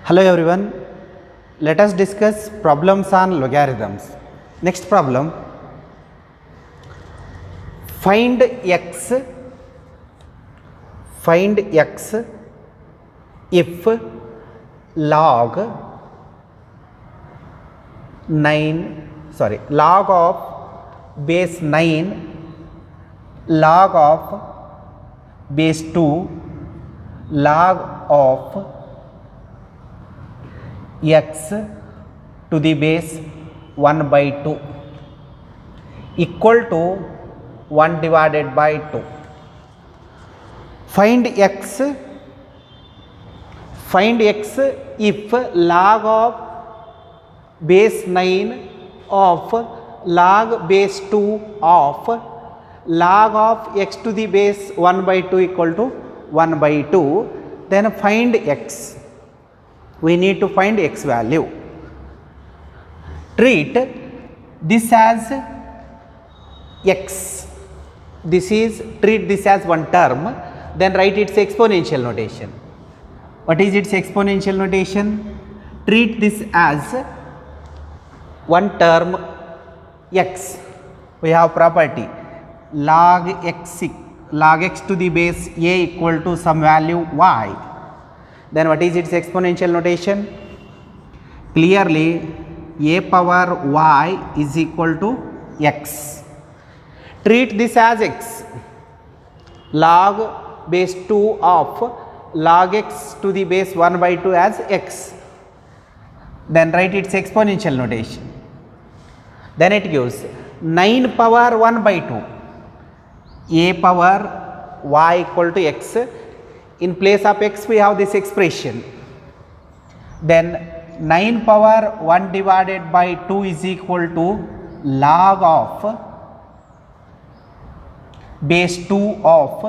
Hello everyone, let us discuss problems on logarithms. Next problem, find x if log of base 9, log of base 2, log of x to the base 1 by 2 equal to 1 divided by 2. Find x if log of base 9 of log base 2 of log of x to the base 1 by 2 equal to 1 by 2. Then find x. We need to find x value. Treat this as x. Treat this as one term, then write its exponential notation. What is its exponential notation? Treat this as one term x. We have property log x to the base a equal to some value y. Then what is its exponential notation? Clearly a power y is equal to x. Treat this as x. Log base 2 of log x to the base 1 by 2 as x. Then write its exponential notation. Then it gives 9 power 1 by 2. A power y equal to x. In place of x we have this expression. Then 9 power 1 divided by 2 is equal to log of base 2 of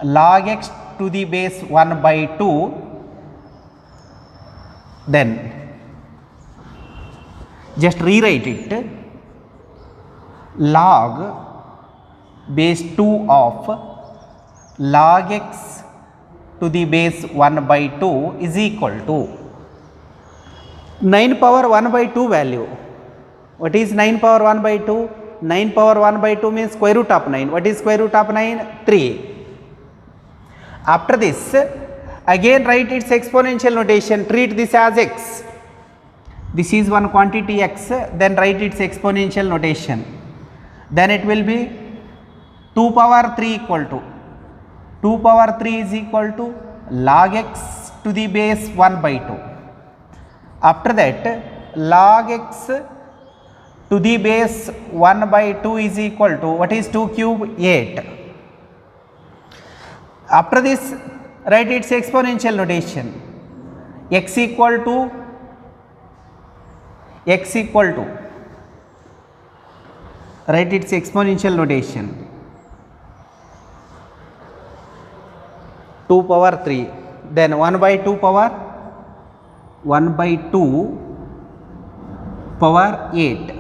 log x to the base 1 by 2. Then just rewrite it, log base 2 of log x to the base 1 by 2 is equal to 9 power 1 by 2 value. What is 9 power 1 by 2? 9 power 1 by 2 means square root of 9. What is square root of 9? 3. After this, again write its exponential notation. Treat this as x. This is one quantity x, then write its exponential notation. Then it will be 2 power 3 equal to 2 power 3 is equal to log x to the base 1 by 2. After that, log x to the base 1 by 2 is equal to, what is 2 cube? 8. After this, write its exponential notation. X equal to write its exponential notation. 2 power 3, then 1 by 2 power 1 by 2 power 8,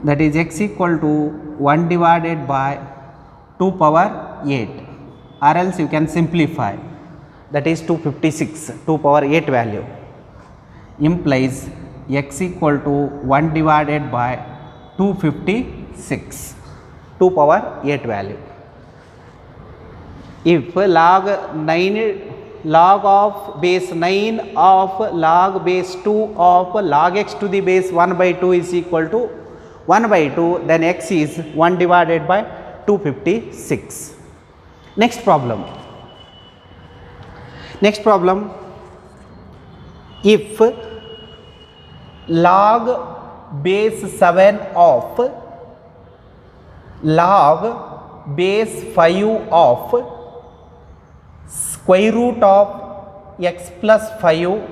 that is x equal to 1 divided by 2 power 8, or else you can simplify, that is 256. 2 power 8 value implies x equal to 1 divided by 256, 2 power 8 value. If log of base 9 of log base 2 of log x to the base 1 by 2 is equal to 1 by 2, then x is 1 divided by 256. Next problem, if log base 7 of log base 5 of square root of x plus 5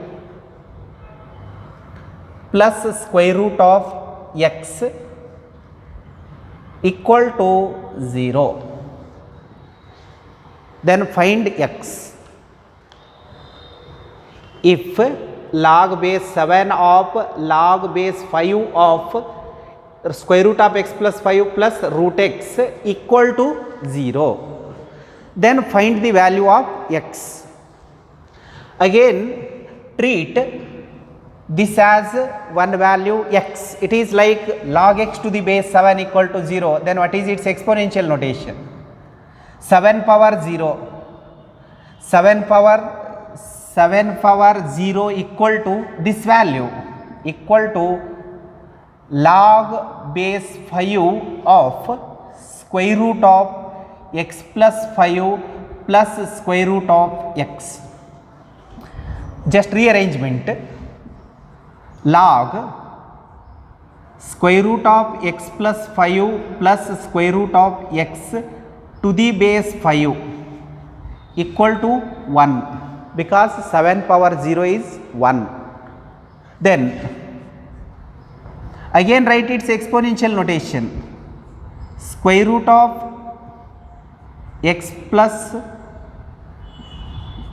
plus square root of x equal to 0, then find x. If log base 7 of log base 5 of square root of x plus 5 plus root x equal to 0. Then find the value of x. Again treat this as one value x. It is like log x to the base 7 equal to 0. Then what is its exponential notation? 7 power 0. 7 power 0 equal to this value, equal to log base 5 of square root of x plus 5 plus square root of x. Just rearrangement, log square root of x plus 5 plus square root of x to the base 5 equal to 1, because 7 power 0 is 1. Then again write its exponential notation, square root of x plus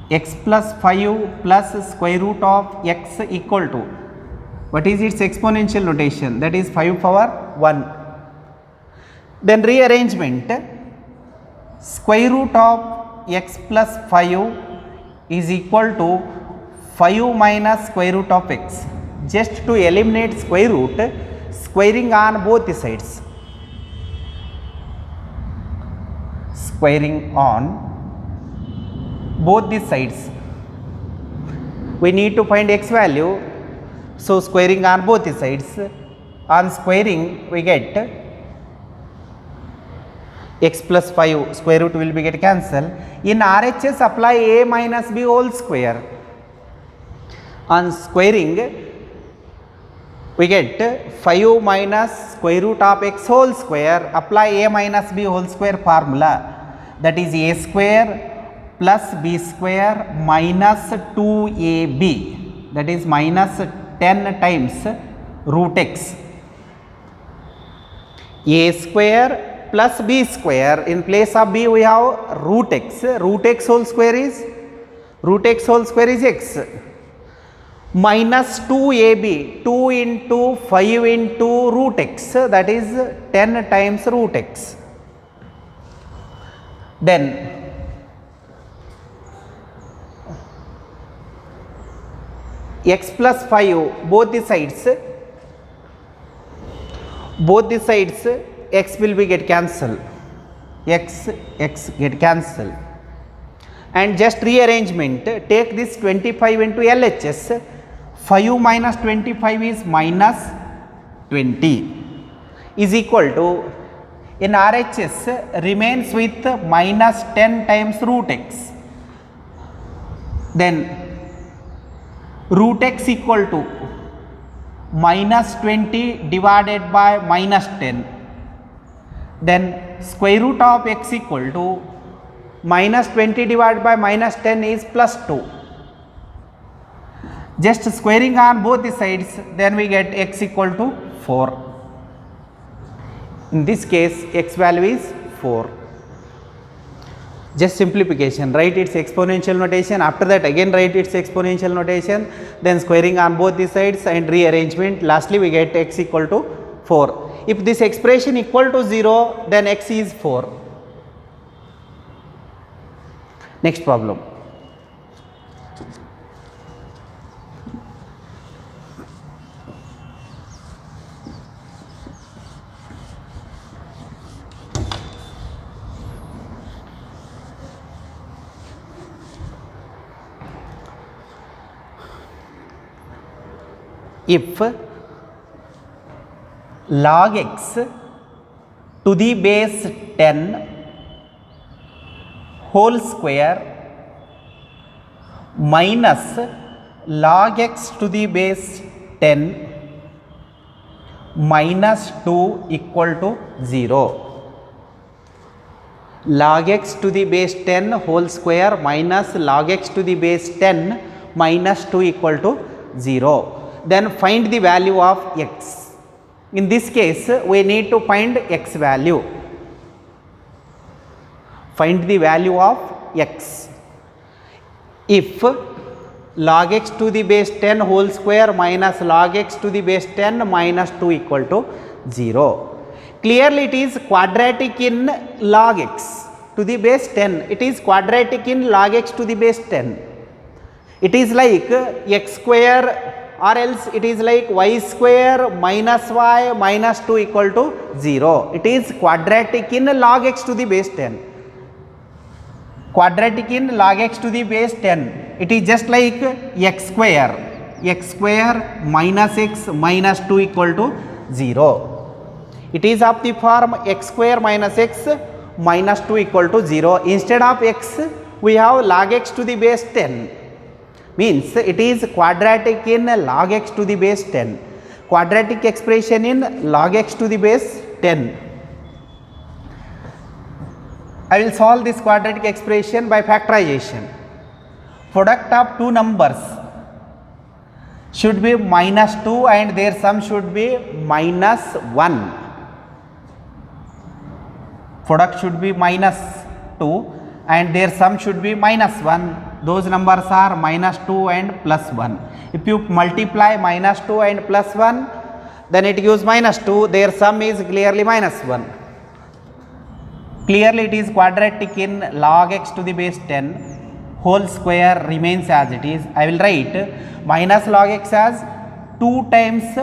5 plus square root of x equal to, what is its exponential notation? That is 5 power 1. Then rearrangement, square root of x plus 5 is equal to 5 minus square root of x. Just to eliminate square root, squaring on both the sides. Squaring on both the sides. We need to find x value, so squaring on both the sides. On squaring we get x plus 5, square root will be get cancelled. In RHS apply a minus b whole square. On squaring we get 5 minus square root of x whole square, apply a minus b whole square formula, that is a square plus b square minus 2ab, that is minus 10 times root x. A square plus b square, in place of b we have root x whole square is x, minus 2ab, 2 into 5 into root x, that is 10 times root x. Then x plus 5, both the sides x will be get cancelled, x get cancelled. And just rearrangement, take this 25 into LHS, 5 minus 25 is minus 20, is equal to, in RHS remains with minus 10 times root x. Then root x equal to minus 20 divided by minus 10. Then square root of x equal to minus 20 divided by minus 10 is plus 2. Just squaring on both the sides, then we get x equal to 4. In this case x value is 4. Just simplification, write its exponential notation, after that again write its exponential notation, then squaring on both the sides and rearrangement, lastly we get x equal to 4. If this expression equal to 0, then x is 4. Next problem. If log x to the base 10 whole square minus log x to the base 10 minus 2 equal to 0. Log x to the base 10 whole square minus log x to the base 10 minus 2 equal to 0. Then find the value of x. In this case we need to find x value. Find the value of x. If log x to the base 10 whole square minus log x to the base 10 minus 2 equal to 0. Clearly it is quadratic in log x to the base 10. It is quadratic in log x to the base 10. It is like x square, or else it is like y square minus y minus 2 equal to 0. It is quadratic in log x to the base 10. Quadratic in log x to the base 10. It is just like x square minus x minus 2 equal to 0. It is of the form x square minus x minus 2 equal to 0. Instead of x, we have log x to the base 10. Means it is quadratic in log x to the base 10. Quadratic expression in log x to the base 10. I will solve this quadratic expression by factorization. Product of two numbers should be minus 2 and their sum should be minus 1. Product should be minus 2 and their sum should be minus 1. Those numbers are minus 2 and plus 1. If you multiply minus 2 and plus 1, then it gives minus 2. Their sum is clearly minus 1. Clearly it is quadratic in log x to the base 10. Whole square remains as it is. I will write minus log x as 2 times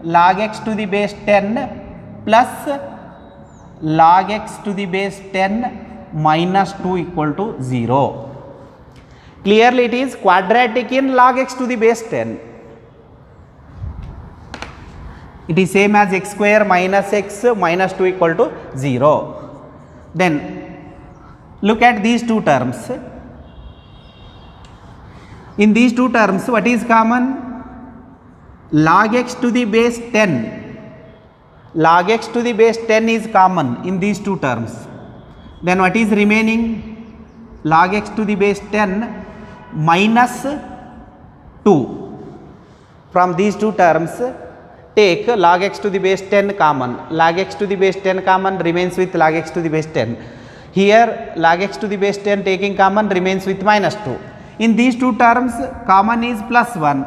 log x to the base 10 plus log x to the base 10 minus 2 equal to 0. Clearly it is quadratic in log x to the base 10. It is same as x square minus x minus 2 equal to 0. Then look at these two terms. In these two terms, what is common? Log x to the base 10. Log x to the base 10 is common in these two terms. Then what is remaining? Log x to the base 10 minus 2. From these two terms, take log x to the base 10 common. Log x to the base 10 common remains with log x to the base 10. Here log x to the base 10 taking common remains with minus 2. In these two terms, common is plus 1.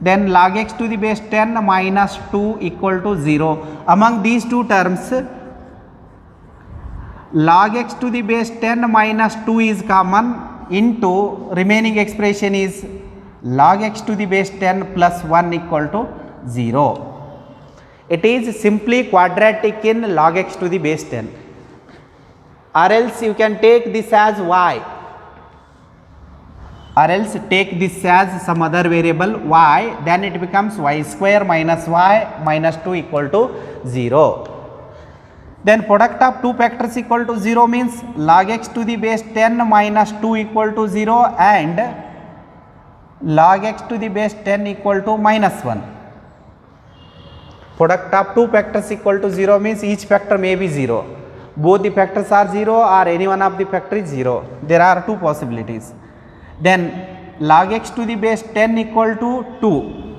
Then log x to the base 10 minus 2 equal to 0. Among these two terms, log x to the base 10 minus 2 is common, into remaining expression is log x to the base 10 plus 1 equal to 0. It is simply quadratic in log x to the base 10. Or else you can take this as y. Or else take this as some other variable y, then it becomes y square minus y minus 2 equal to 0. Then product of two factors equal to 0 means log x to the base 10 minus 2 equal to 0 and log x to the base 10 equal to minus 1. Product of two factors equal to 0 means each factor may be 0. Both the factors are 0 or any one of the factor is 0. There are two possibilities. Then log x to the base 10 equal to 2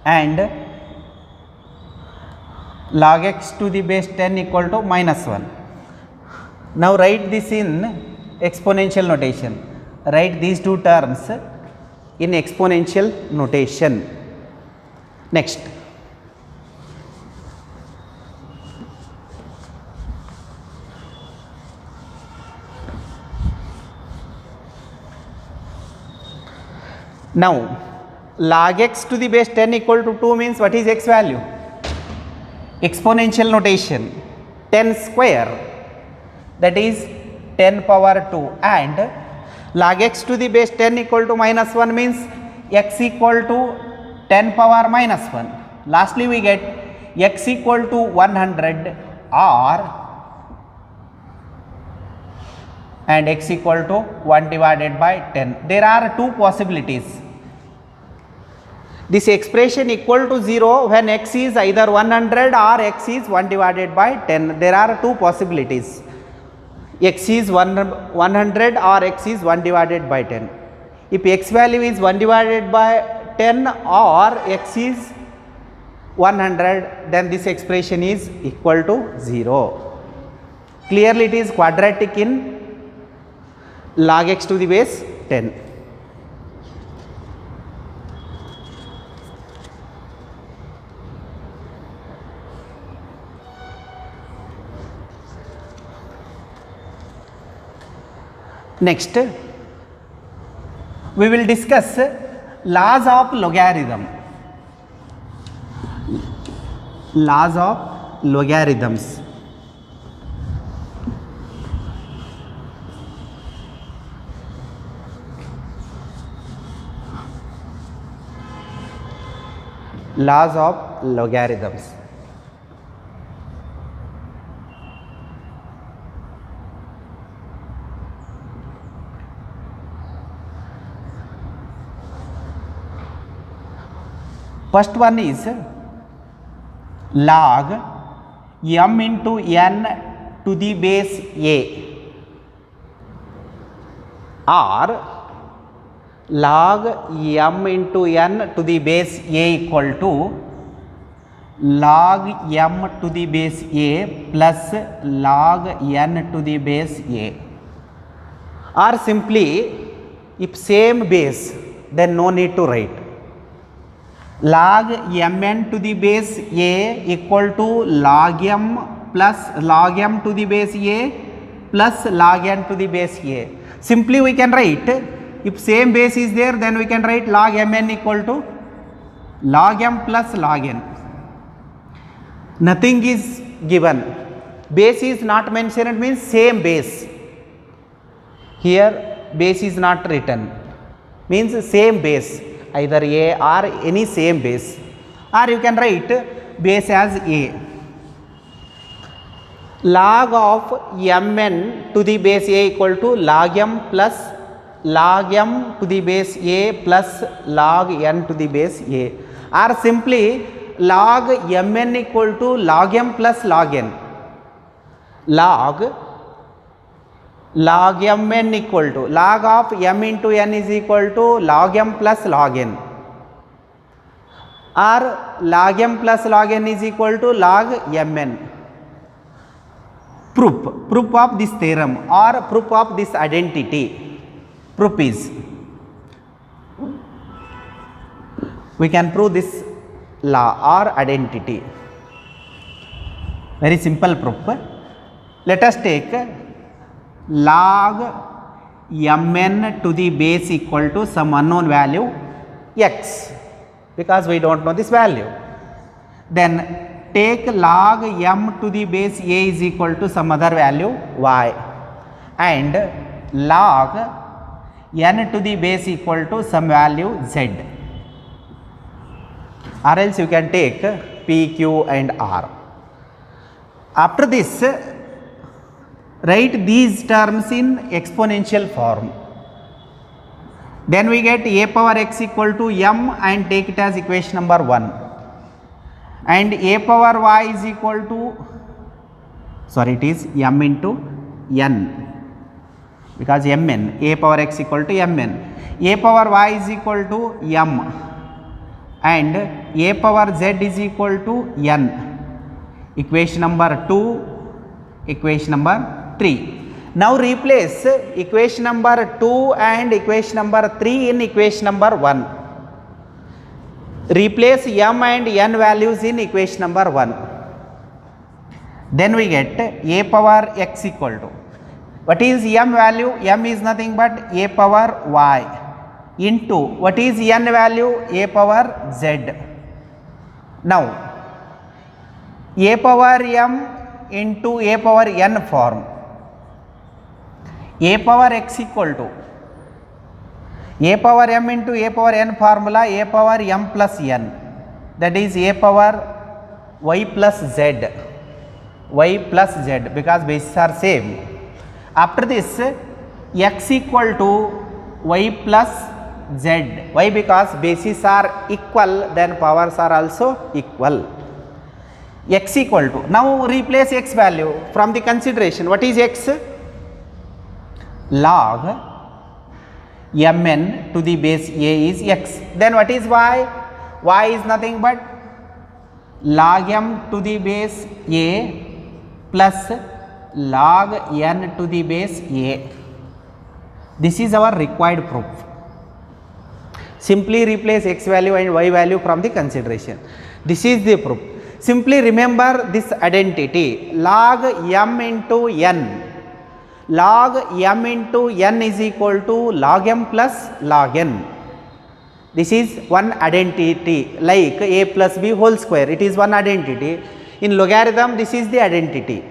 and log x to the base 10 equal to minus 1. Now write this in exponential notation. Write these two terms in exponential notation. Next. Now log x to the base 10 equal to 2 means what is x value? Exponential notation 10 square, that is 10 power 2, and log x to the base 10 equal to minus 1 means x equal to 10 power minus 1. Lastly we get x equal to 100 or and x equal to 1 divided by 10. There are two possibilities. This expression equal to 0 when x is either 100 or x is 1 divided by 10. There are two possibilities. X is 100 or x is 1 divided by 10. If x value is 1 divided by 10 or x is 100, then this expression is equal to 0. Clearly it is quadratic in log x to the base 10. Next, we will discuss laws of logarithm. Laws of logarithms. Laws of logarithms. First one is log m into n to the base a, or log m into n to the base a equal to log m to the base a plus log n to the base a, or simply if same base then no need to write. Log mn to the base a equal to log m plus log m to the base a plus log n to the base a. Simply we can write, if same base is there then we can write log mn equal to log m plus log n. Nothing is given, base is not mentioned, means same base. Here base is not written, means same base, either a or any same base, or you can write base as a. Log of mn to the base a equal to log m plus log m to the base a plus log n to the base a, or simply log mn equal to log m plus log n. Log mn equal to log of m into n is equal to log m plus log n, or log m plus log n is equal to log mn. Proof of this theorem or proof of this identity. Proof is, we can prove this law or identity. Very simple proof. Let us take log mn to the base equal to some unknown value x, because we don't know this value. Then take log m to the base a is equal to some other value y, and log n to the base equal to some value z, or else you can take p, q and r. After this, write these terms in exponential form. Then we get a power x equal to m and take it as equation number 1, and a power y is equal to, sorry, it is m into n, because mn, a power x equal to mn, a power y is equal to m, and a power z is equal to n. Equation number 2, equation number 3. Now replace equation number 2 and equation number 3 in equation number 1. Replace m and n values in equation number 1. Then we get a power x equal to, what is m value? M is nothing but a power y into, what is n value? A power z. Now a power m into a power n form. A power x equal to a power m into a power n formula, a power m plus n, that is a power y plus z, because bases are same. After this, x equal to y plus z, why? Because bases are equal, then powers are also equal. X equal to, now replace x value from the consideration. What is x? Log mn to the base a is x. Then what is y? Y is nothing but log m to the base a plus log n to the base a. This is our required proof. Simply replace x value and y value from the consideration. This is the proof. Simply remember this identity, log m into n. log m into n is equal to log m plus log n. This is one identity like a plus b whole square, it is one identity. In logarithm this is the identity,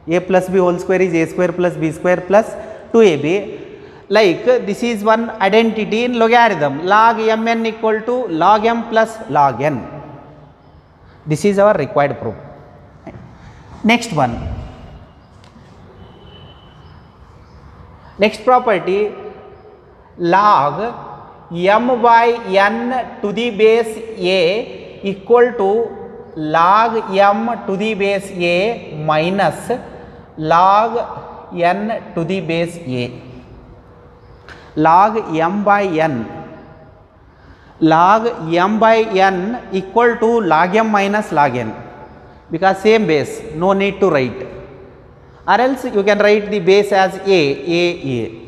a plus b whole square is a square plus b square plus 2ab. Like this is one identity in logarithm, log mn equal to log m plus log n. This is our required proof. Next one, next property, log m by n to the base a equal to log m to the base a minus log n to the base a. Log m by n, log m by n equal to log m minus log n, because same base, no need to write, or else you can write the base as a.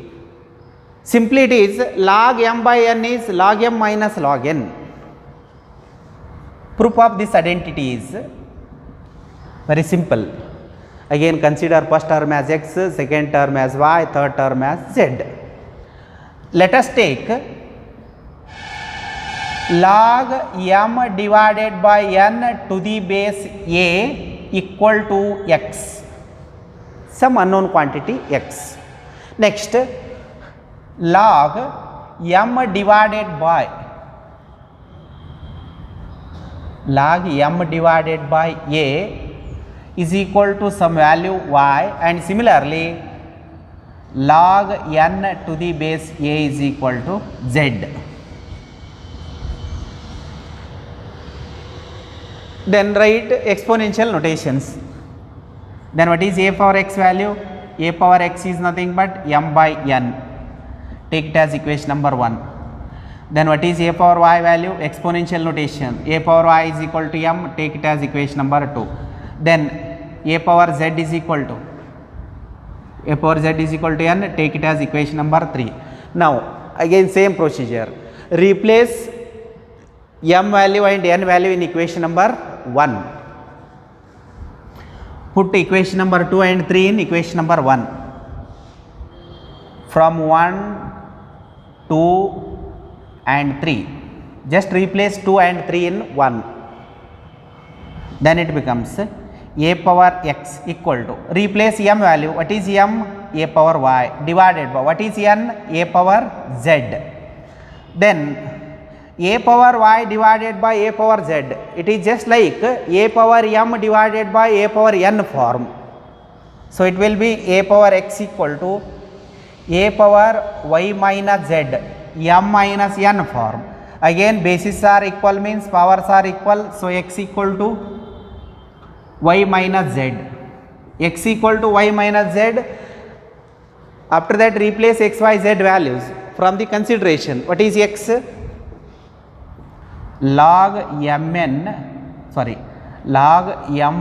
Simply it is log m by n is log m minus log n. Proof of this identity is very simple. Again consider first term as x, second term as y, third term as z. Let us take log m divided by n to the base a equal to x, some unknown quantity x. Next, log m divided by a is equal to some value y, and similarly log n to the base a is equal to z. Then write exponential notations. Then what is a power x value? A power x is nothing but m by n. Take it as equation number 1. Then what is a power y value? Exponential notation. A power y is equal to m. Take it as equation number 2. Then a power z is equal to n. Take it as equation number 3. Now again same procedure. Replace m value and n value in equation number 1. Put equation number 2 and 3 in equation number 1. From 1, 2 and 3. Just replace 2 and 3 in 1. Then it becomes a power x equal to, replace m value, what is m? A power y divided by, what is n? A power z. Then a power y divided by a power z, it is just like a power m divided by a power n form. So it will be a power x equal to a power y minus z, m minus n form. Again bases are equal means powers are equal, so x equal to y minus z, x equal to y minus z. After that replace x, y, z values from the consideration. What is x? Log m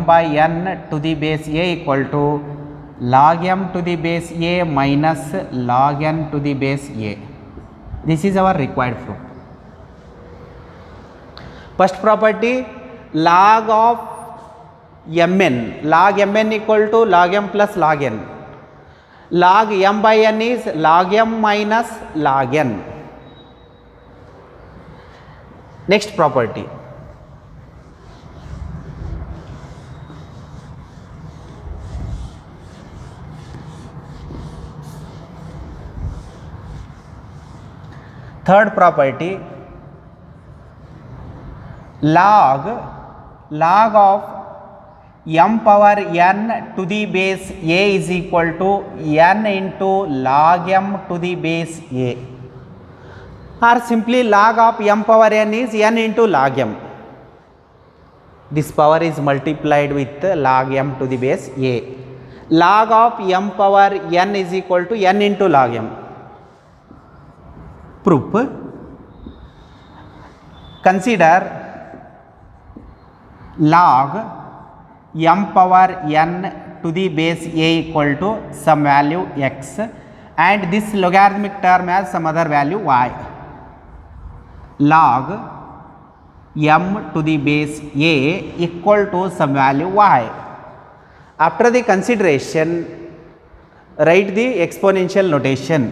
by n to the base a equal to log m to the base a minus log n to the base a. This is our required proof. First property, log of mn, log mn equal to log m plus log n. Log m by n is log m minus log n. Next property, third property, log of m power n to the base a is equal to n into log m to the base a, or simply log of m power n is n into log m. This power is multiplied with log m to the base a. Log of m power n is equal to n into log m. Proof. Consider log m power n to the base a equal to some value x, and this logarithmic term has some other value y. Log m to the base a equal to some value y. After the consideration, write the exponential notation.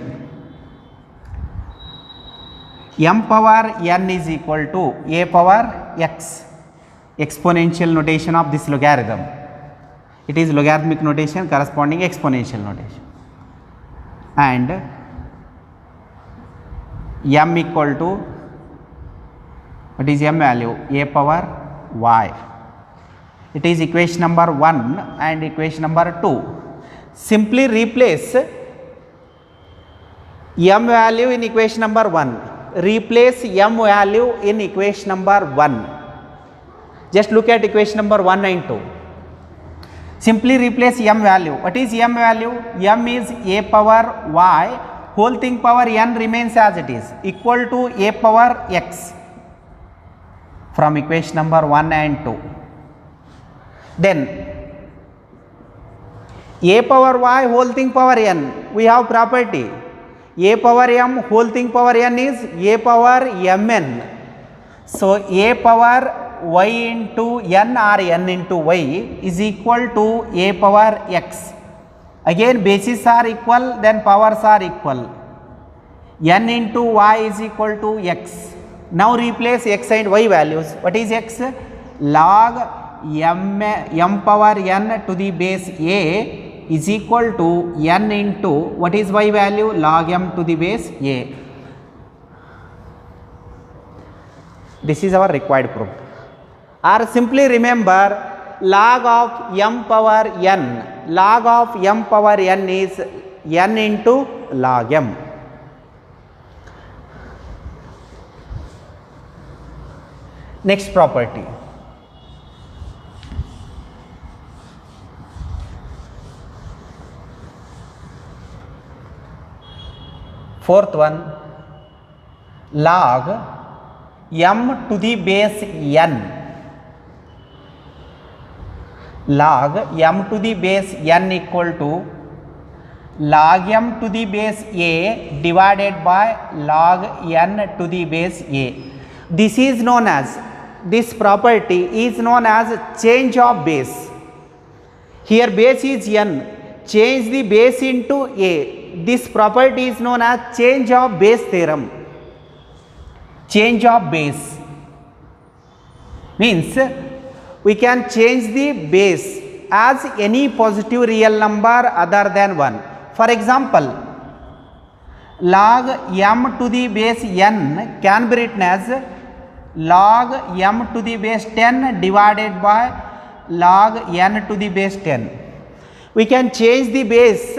M power n is equal to a power x, exponential notation of this logarithm. It is logarithmic notation corresponding exponential notation, and m equal to, what is m value? A power y. It is equation number 1 and equation number 2. Simply replace m value in equation number 1. Replace m value in equation number 1. Just look at equation number 1 and 2. Simply replace m value. What is m value? M is a power y, whole thing power n remains as it is, equal to a power x from equation number 1 and 2. Then a power y whole thing power n, we have property a power m whole thing power n is a power mn. So a power y into n or n into y is equal to a power x. Again bases are equal, then powers are equal. N into y is equal to x. Now replace x and y values. What is x? Log m power n to the base a is equal to n into, what is y value? Log m to the base a. This is our required proof. Or simply remember, log of m power n, log of m power n is n into log m. Next property. Fourth one, log m to the base n. Log m to the base n equal to log m to the base a divided by log n to the base a. This is known as, this property is known as change of base. Here base is n, change the base into a. This property is known as change of base theorem. Change of base means we can change the base as any positive real number other than 1. For example, log m to the base n can be written as log m to the base 10 divided by log n to the base 10. We can change the base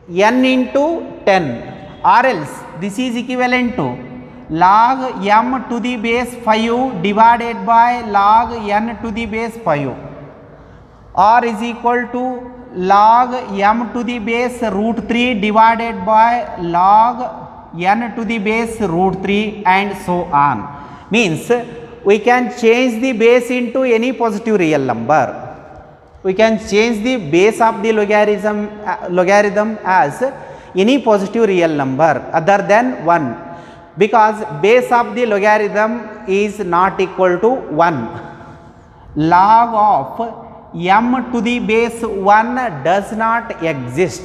n into 10, or else this is equivalent to log m to the base 5 divided by log n to the base 5, or is equal to log m to the base root 3 divided by log n to the base root 3, and so on. Means we can change the base into any positive real number. We can change the base of the logarithm as any positive real number other than 1, because base of the logarithm is not equal to 1. Log of m to the base 1 does not exist.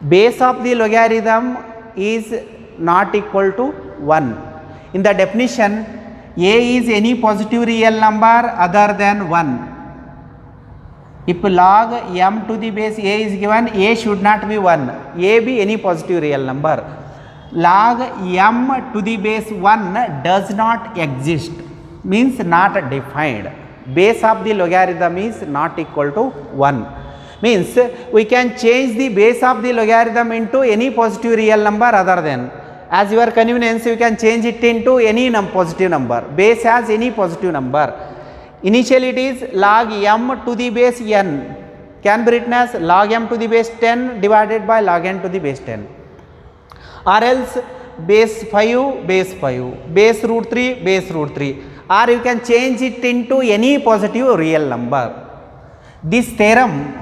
Base of the logarithm is not equal to 1. In the definition, a is any positive real number other than 1. If log m to the base a is given, a should not be 1, a be any positive real number. Log m to the base 1 does not exist, means not defined. Base of the logarithm is not equal to 1, means we can change the base of the logarithm into any positive real number other than. As your convenience, you can change it into any positive number. Base has any positive number. Initially it is log m to the base n, can be written as log m to the base 10 divided by log n to the base 10, or else base 5 base 5, base root 3 base root 3, or you can change it into any positive real number. This theorem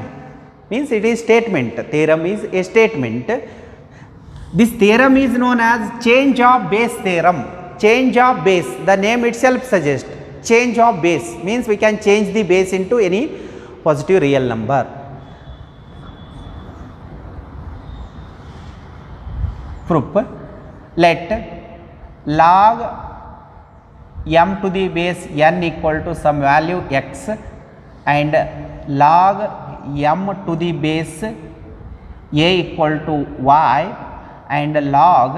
means it is statement. Theorem is a statement. This theorem is known as change of base theorem. Change of base, the name itself suggests change of base, means we can change the base into any positive real number. proof. Let log m to the base n equal to some value x and log m to the base a equal to y and log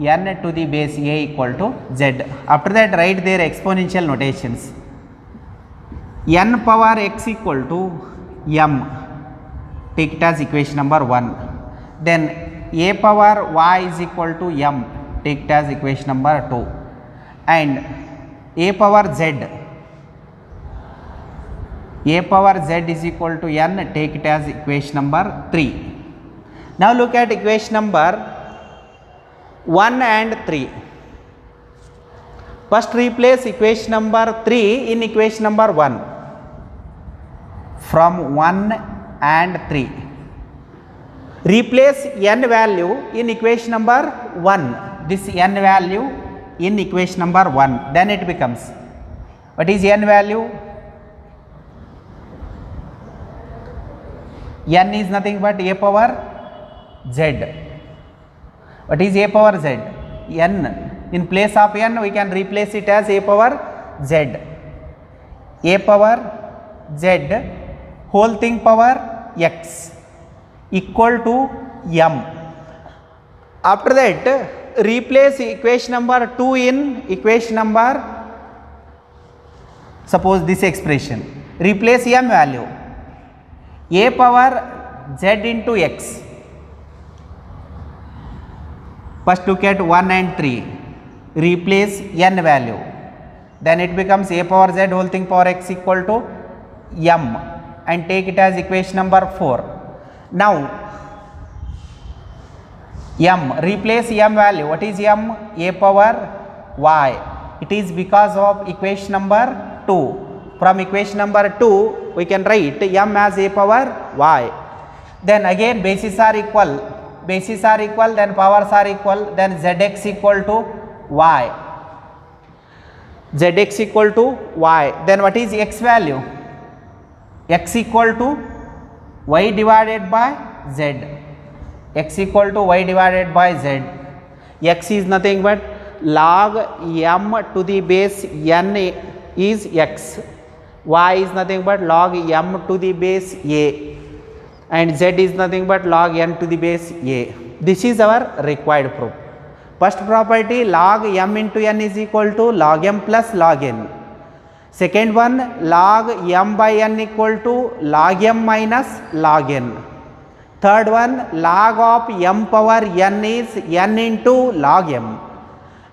n to the base a equal to z. After that, write their exponential notations. N power x equal to m, take it as equation number 1. Then a power y is equal to m, take it as equation number 2. And a power z is equal to n, take it as equation number 3. Now look at equation number 1 and 3. First replace equation number 3 in equation number 1. From 1 and 3. Replace n value in equation number 1. This n value in equation number 1. Then it becomes, what is n value? N is nothing but a power z. What is a power z? N. In place of n, we can replace it as a power z. A power z whole thing power x equal to m. After that, replace equation number 2 in equation number, suppose this expression. Replace m value. A power z into x. First look at 1 and 3. Replace n value. Then it becomes a power z whole thing power x equal to m, and take it as equation number 4. Now m, replace m value. What is m? A power y. It is because of equation number 2. From equation number 2 we can write m as a power y. Then again bases are equal, then powers are equal, then zx equal to y. Zx equal to y. Then what is x value? X equal to y divided by z. X equal to y divided by z. X is nothing but log m to the base n is x. Y is nothing but log m to the base a. And z is nothing but log n to the base a. This is our required proof. First property, log m into n is equal to log m plus log n. Second one, log m by n equal to log m minus log n. Third one, log of m power n is n into log m.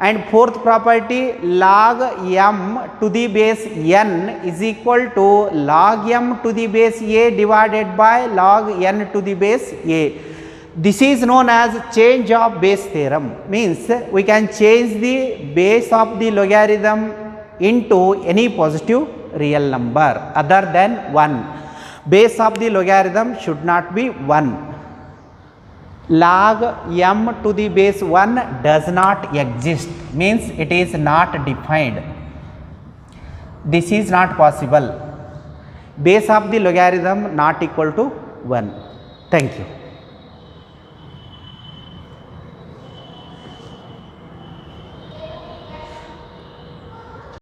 And fourth property, log m to the base n is equal to log m to the base a divided by log n to the base a. This is known as change of base theorem. Means we can change the base of the logarithm into any positive real number other than 1. Base of the logarithm should not be 1. Log m to the base 1 does not exist, means it is not defined. This is not possible. Base of the logarithm not equal to 1. Thank you.